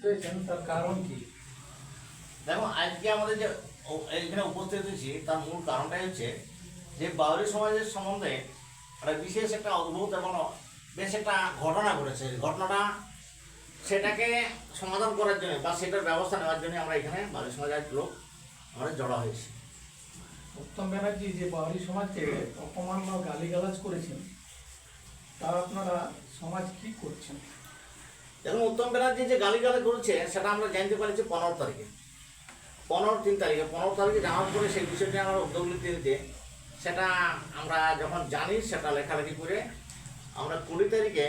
তার কারণ কি? দেখো, আজকে আমাদের যে এখানে উপস্থিত হয়েছি তার মূল কারণটাই হচ্ছে যে বাউরি সমাজের সম্বন্ধে একটা বিশেষ একটা অদ্ভুত এবং বেশ একটা ঘটনা ঘটেছে। ঘটনাটা সেটাকে সমাধান করার জন্য বা সেটার ব্যবস্থা নেওয়ার জন্য আমরা এখানে বাউরি সমাজের লোক আমরা জড়া হয়েছি। উত্তম ব্যানার্জি যে বাউরি সমাজকে অপমান বা গালিগালাজ করেছেন, তা আপনারা সমাজ কি করছেন? দেখুন, উত্তম ব্যানার্জি যে গালিগালাজ করেছে সেটা আমরা জানতে পারছি 15 তারিখে। 15 তারিখে জানার পরে সেই বিষয়টি আমরা উদ্যোগ নিতে সেটা আমরা যখন জানি সেটা লেখালেখি করে আমরা 20 তারিখে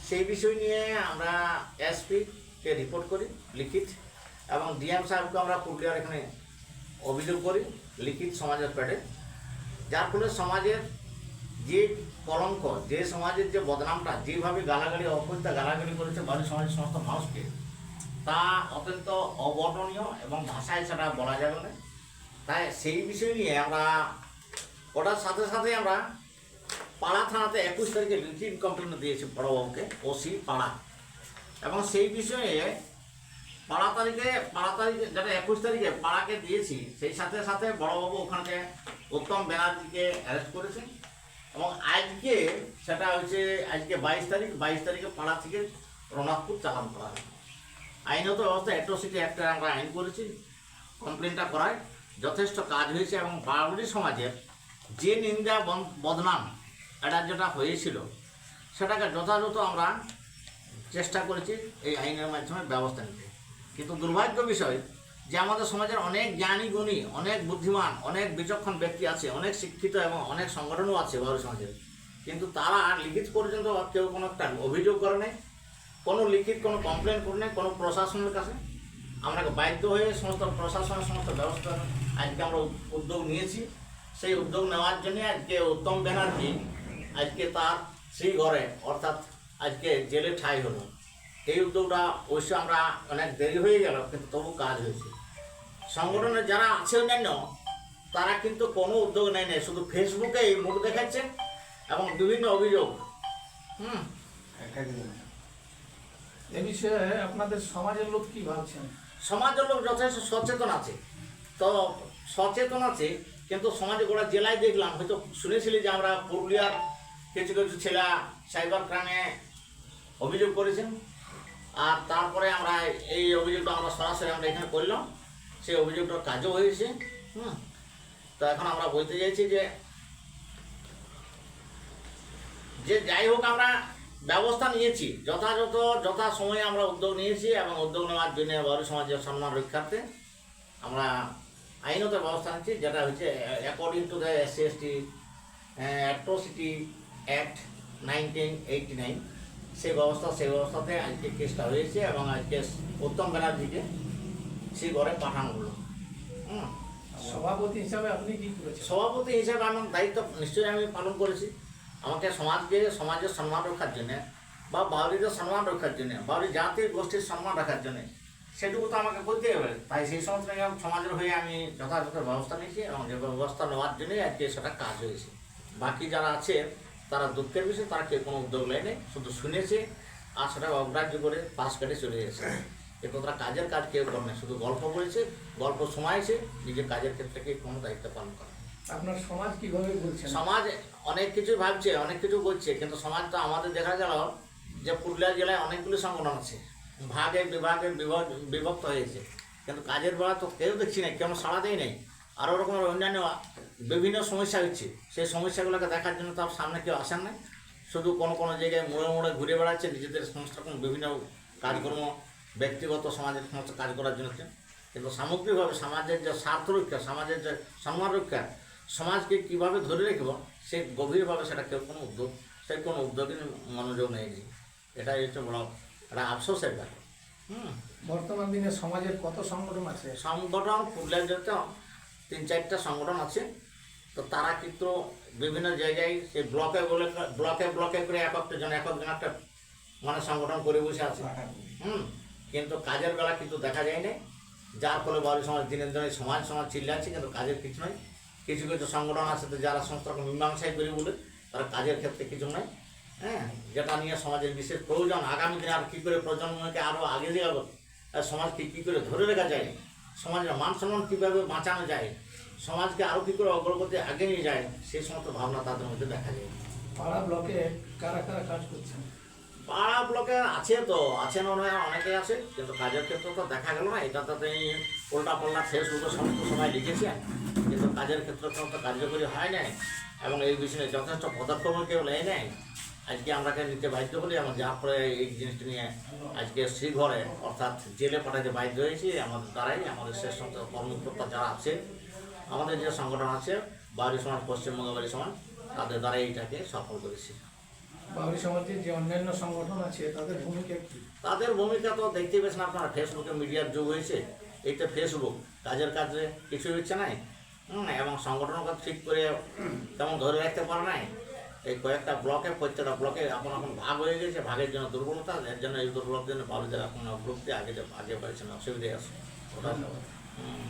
সেই বিষয় নিয়ে আমরা এসপিকে রিপোর্ট করি লিখিত, এবং ডিএম সাহেবকে আমরা পুরুলিয়ার এখানে অভিযোগ করি লিখিত সমাজের পেটে, যার ফলে সমাজের যে কলঙ্ক, যে সমাজের যে বদনামটা যেভাবে গালাগালি অপহত্যা গালাগালি করেছে বাড়ির সমাজের সমস্ত মানুষকে, তা অত্যন্ত অবর্ণনীয় এবং ভাষায় সেটা বলা যাবে না। তাই সেই বিষয় নিয়ে আমরা ওটার সাথে সাথে আমরা পাড়া থানাতে 21 তারিখে লিখিত কমপ্লেন দিয়েছি বড়বাবুকে, ওসি পাড়া, এবং সেই বিষয়ে পাড়া তারিখে যেটা 21 তারিখে পাড়াকে দিয়েছি, সেই সাথে সাথে বড়বাবু ওখানে উত্তম ব্যানার্জিকে অ্যারেস্ট করেছেন, এবং আজকে সেটা হচ্ছে আজকে 22 তারিখে পাড়া থেকে রঘুনাথপুর চালান করা হয়। আইনত ব্যবস্থা অ্যাট্রোসিটি অ্যাক্টে আমরা আইন করেছি, কমপ্লেনটা করায় যথেষ্ট কাজ হয়েছে, এবং বাউরি সমাজের যে নিন্দা বদনাম এটা যেটা হয়েছিল সেটাকে যথাযথ আমরা চেষ্টা করেছি এই আইনের মাধ্যমে ব্যবস্থা নিতে। কিন্তু দুর্ভাগ্য বিষয় যে আমাদের সমাজের অনেক জ্ঞানী গুণী, অনেক বুদ্ধিমান, অনেক বিচক্ষণ ব্যক্তি আছে, অনেক শিক্ষিত এবং অনেক সংগঠনও আছে বাউরি সমাজের, কিন্তু তারা লিখিত পর্যন্ত কেউ কোনো একটা অভিযোগ করে নেই, কোনো লিখিত কোনো কমপ্লেন করে নেই কোনো প্রশাসনের কাছে। আমরা বাধ্য হয়ে সমস্ত প্রশাসনের সমস্ত ব্যবস্থা আজকে আমরা উদ্যোগ নিয়েছি। সেই উদ্যোগ নেওয়ার জন্য আজকে উত্তম ব্যানার্জি আজকে তার সেই ঘরে অর্থাৎ আজকে জেলে ঠাঁই হলো। এই উদ্যোগটা অবশ্য আমরা অনেক দেরি হয়ে গেল, কিন্তু তবু কাজ হয়েছে। সংগঠনের যারা আছে অন্যান্য তারা কিন্তু কোনো উদ্যোগ নেয় নাই, শুধু ফেসবুকে এই মুখ দেখাচ্ছে এবং বিভিন্ন অভিযোগ। এ বিষয়ে আপনাদের সমাজের লোক কি ভাবছেন? সমাজের লোক যথেষ্ট সচেতন আছে, তো সচেতন আছে, কিন্তু সমাজে গোড়া জেলায় দেখলাম, হয়তো শুনেছিলি যে আমরা পুরুলিয়ার কিছু কিছু ছেলে সাইবার ক্রাইমে অভিযোগ করেছেন, আর তারপরে আমরা এই অভিযোগটা আমরা সরাসরি আমরা এখানে করলাম, সেই অভিযোগটার কাজও হয়েছে। তো এখন আমরা বলতে চাইছি যে যাই হোক আমরা ব্যবস্থা নিয়েছি, যথা সময়ে আমরা উদ্যোগ নিয়েছি, এবং উদ্যোগ নেওয়ার জন্য বাউরি সমাজের সম্মান রক্ষার্থে আমরা আইনত ব্যবস্থা নিচ্ছি, যেটা হচ্ছে according to the SC/ST atrocity act 1989, সেই ব্যবস্থাতে আজকে কেসটা হয়েছে, এবং আজকে উত্তম ব্যানার্জিকে সেই ঘরে পাঠানো হলো। সভাপতি হিসাবে আপনি কি করেছেন? সভাপতি হিসাবে আমার দায়িত্ব নিশ্চয়ই আমি পালন করেছি। আমাকে সমাজের সম্মান রক্ষার জন্যে বা বাউরিদের সম্মান রক্ষার জন্যে, বাউরি জাতির গোষ্ঠীর সম্মান রাখার জন্যে সেটুকু তো আমাকে করতেই হবে। তাই সেই সমস্ত সমাজের হয়ে আমি যথাযথ ব্যবস্থা নিয়েছি, এবং যে ব্যবস্থা নেওয়ার জন্যই আজকে সেটা কাজ হয়েছে। বাকি যারা আছে তারা দুঃখের বিষয়, তারা কেউ কোনো উদ্যোগ নেয়নি, শুধু শুনেছে আর সেটা অগ্রাহ্য করে পাশ কেটে চলে গেছে। কিন্তু তারা কাজের কাজ কেউ করে না, শুধু গল্প করেছে, গল্প শোনাইছে, নিজের কাজের ক্ষেত্রে কেউ কোনো দায়িত্ব পালন করে। আপনার সমাজ কিভাবে বলছেন? সমাজ অনেক কিছু ভাবছে, অনেক কিছু বলছে, কিন্তু সমাজ তো আমাদের দেখা গেল যে পুরুলিয়া জেলায় অনেকগুলো সংগঠন আছে, বিভাগে বিভক্ত হয়েছে, কিন্তু কাজের বেলা তো কেউ দেখছি না, কেন সাড়া দেয় নেই। আরও রকমের অন্যান্য বিভিন্ন সমস্যা হচ্ছে, সেই সমস্যাগুলোকে দেখার জন্য তার সামনে কেউ আসেন না, শুধু কোনো জায়গায় মোড়ে ঘুরে বেড়াচ্ছে নিজেদের সমস্ত রকম বিভিন্ন কাজকর্ম, ব্যক্তিগত সমাজের সমস্ত কাজ করার জন্য। কিন্তু সামগ্রিকভাবে সমাজের যে স্বার্থ রক্ষা, সমাজের যে সম্মান রক্ষা, সমাজকে কীভাবে ধরে রাখব, সে গভীরভাবে সেটা কেউ কোনো উদ্যোগের মনোযোগ নেয়নি। এটাই হচ্ছে বড় একটা আফসোসের ব্যাপার। বর্তমান দিনে সমাজের কত সংগঠন আছে? সংগঠন পুরুলিয়ার যেতে 3-4টা সংগঠন আছে, তো তারা কিন্তু বিভিন্ন জায়গায় সেই ব্লকে করে এক একজন একটা মানে সংগঠন করে বসে আছে। কিন্তু কাজের বেলা কিন্তু দেখা যায় না, যার ফলে বাউরি সমাজ দিনের দিনে সমাজ চিল্লাচ্ছে, কিন্তু কাজের কিছু নয়। কিছু কিছু সংগঠন আছে যারা সমস্ত রকম মীমাংসায় করি বলে তারা কাজের ক্ষেত্রে কিছু নয়। যেটা নিয়ে সমাজের বিশেষ প্রয়োজন, আগামী দিনে আর কী করে প্রজন্মকে আরও আগে দিয়ে সমাজকে কী করে ধরে রাখা যায়, সমাজের মান সম্মান কীভাবে বাঁচানো যায়, সমাজকে আরও কী করে অগ্রগতি আগে নিয়ে যায়, সেই সমস্ত ভাবনা তাদের মধ্যে দেখা যায়। পাড়া ব্লকে কারা কারা কাজ করছেন? পাড়া ব্লকে আছে না অনেকে আছে, কিন্তু কাজের ক্ষেত্রে তো দেখা গেল না। এটা তো উল্টা পাল্টা ফেসবুকে সমস্ত সময় লিখেছে, কিন্তু কাজের ক্ষেত্রে কোনো তো কার্যকরী হয় নাই এবং এই বিষয়ে যথেষ্ট পদক্ষেপ কেউ নেয় নাই। আজকে আমরাকে নিতে বাধ্য হলি, এবং যার ফলে এই জিনিসটা নিয়ে আজকে শ্রীঘরে অর্থাৎ জেলে পাঠাতে বাধ্য হয়েছি। আমাদের দ্বারাই আমাদের শেষ সমস্ত কর্মকর্তা যারা আছে, আমাদের যে সংগঠন আছে বাউরি সমাজ, পশ্চিমবঙ্গ বাউরি সমাজ, তাদের দ্বারাই এইটাকে সফল করেছি। বাউরি সমাজের যে অন্যান্য সংগঠন আছে তাদের ভূমিকা কি? তাদের ভূমিকা তো দেখতেই পেয়েছেন আপনারা, ফেসবুকে মিডিয়ার যুগ হয়েছে, এই তো ফেসবুক কাজের কাজে কিছুই হচ্ছে নাই, এবং সংগঠনকে ঠিক করে তেমন ধরে রাখতে পারে নাই। এই কয়েকটা ব্লকে, প্রত্যেকটা ব্লকে এখন ভাগ হয়ে গেছে, ভাগের জন্য দুর্বলতা, এর জন্য এই দুর্বলতার জন্য বাউরিদের এখন অগ্রগতি আগে পাইছে না, অসুবিধে আছে ওটা। ধন্যবাদ। হুম।